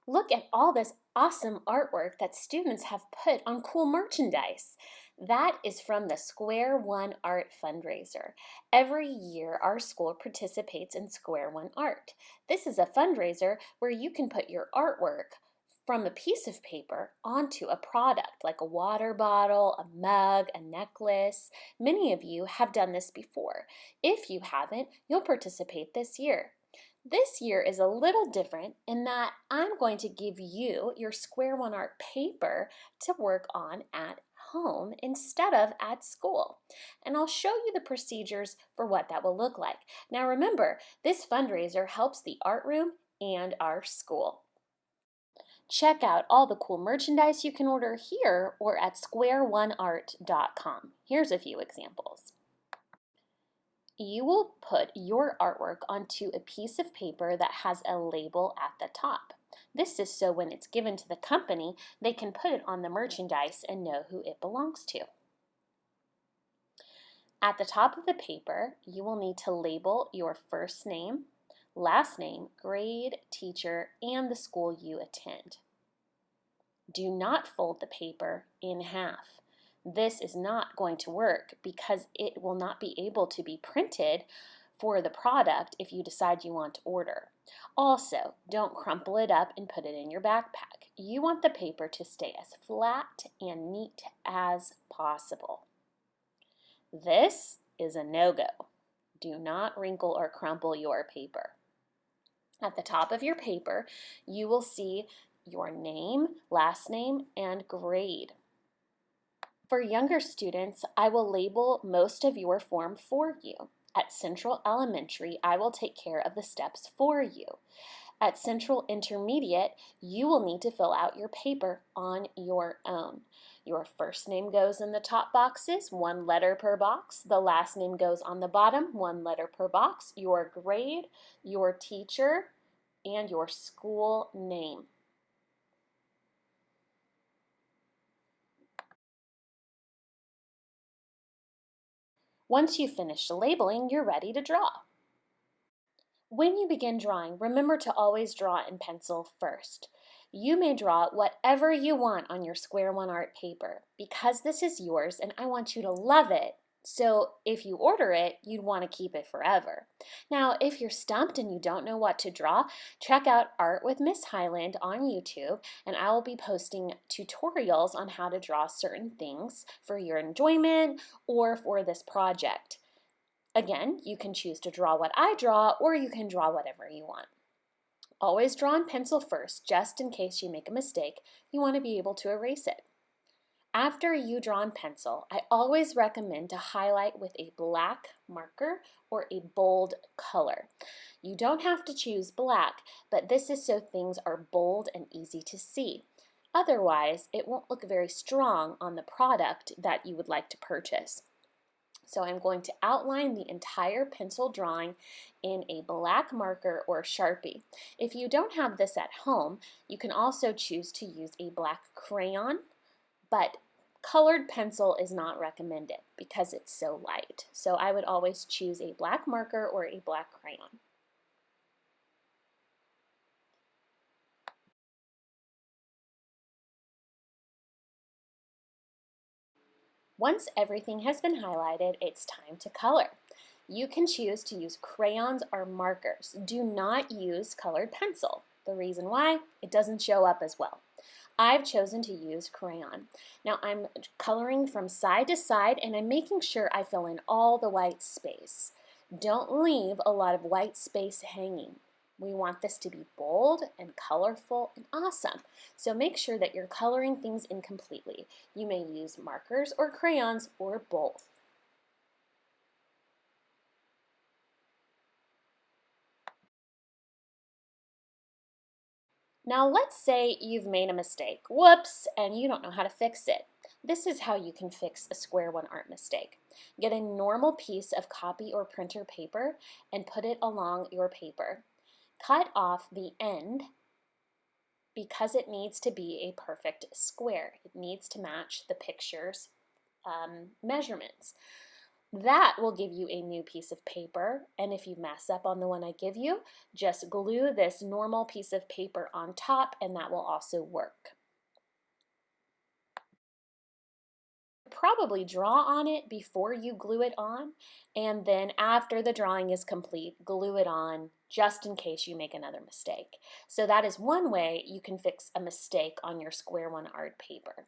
Look at all this awesome artwork that students have put on cool merchandise. That is from the Square One Art fundraiser. Every year, our school participates in Square One Art. This is a fundraiser where you can put your artwork from a piece of paper onto a product like a water bottle, a mug, a necklace. Many of you have done this before. If you haven't, you'll participate this year. This year is a little different in that I'm going to give you your Square One Art paper to work on at home instead of at school. And I'll show you the procedures for what that will look like. Now remember, this fundraiser helps the art room and our school. Check out all the cool merchandise you can order here or at squareoneart.com. Here's a few examples. You will put your artwork onto a piece of paper that has a label at the top. This is so when it's given to the company, they can put it on the merchandise and know who it belongs to. At the top of the paper, you will need to label your first name, last name, grade, teacher, and the school you attend. Do not fold the paper in half. This is not going to work because it will not be able to be printed for the product if you decide you want to order. Also, don't crumple it up and put it in your backpack. You want the paper to stay as flat and neat as possible. This is a no-go. Do not wrinkle or crumple your paper. At the top of your paper, you will see your name, last name, and grade. For younger students, I will label most of your form for you. At Central Elementary, I will take care of the steps for you. At Central Intermediate, you will need to fill out your paper on your own. Your first name goes in the top boxes, 1 letter per box. The last name goes on the bottom, 1 letter per box. Your grade, your teacher, and your school name. Once you finish the labeling, you're ready to draw. When you begin drawing, remember to always draw in pencil first. You may draw whatever you want on your Square One Art paper because this is yours and I want you to love it. So if you order it, you'd want to keep it forever. Now, if you're stumped and you don't know what to draw, check out Art with Miss Highland on YouTube, and I will be posting tutorials on how to draw certain things for your enjoyment or for this project. Again, you can choose to draw what I draw, or you can draw whatever you want. Always draw in pencil first, just in case you make a mistake. You want to be able to erase it. After you draw in pencil, I always recommend to highlight with a black marker or a bold color. You don't have to choose black, but this is so things are bold and easy to see. Otherwise, it won't look very strong on the product that you would like to purchase. So I'm going to outline the entire pencil drawing in a black marker or Sharpie. If you don't have this at home, you can also choose to use a black crayon, but colored pencil is not recommended because it's so light. So I would always choose a black marker or a black crayon. Once everything has been highlighted, it's time to color. You can choose to use crayons or markers. Do not use colored pencil. The reason why, it doesn't show up as well. I've chosen to use crayon. Now I'm coloring from side to side and I'm making sure I fill in all the white space. Don't leave a lot of white space hanging. We want this to be bold and colorful and awesome. So make sure that you're coloring things in completely. You may use markers or crayons or both. Now let's say you've made a mistake, whoops, and you don't know how to fix it. This is how you can fix a Square One Art mistake. Get a normal piece of copy or printer paper and put it along your paper. Cut off the end because it needs to be a perfect square. It needs to match the picture's measurements. That will give you a new piece of paper, and if you mess up on the one I give you, just glue this normal piece of paper on top and that will also work. Probably draw on it before you glue it on, and then after the drawing is complete, glue it on just in case you make another mistake. So that is one way you can fix a mistake on your Square One art paper.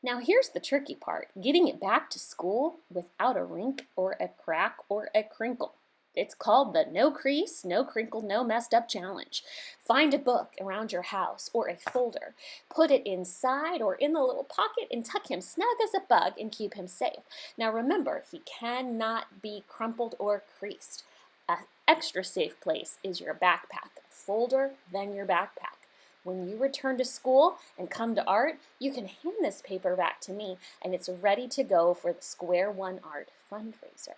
Now here's the tricky part, getting it back to school without a rink or a crack or a crinkle. It's called the No Crease, No Crinkle, No Messed Up Challenge. Find a book around your house or a folder. Put it inside or in the little pocket and tuck him snug as a bug and keep him safe. Now remember, he cannot be crumpled or creased. An extra safe place is your backpack. Folder, then your backpack. When you return to school and come to art, you can hand this paper back to me and it's ready to go for the Square One Art fundraiser.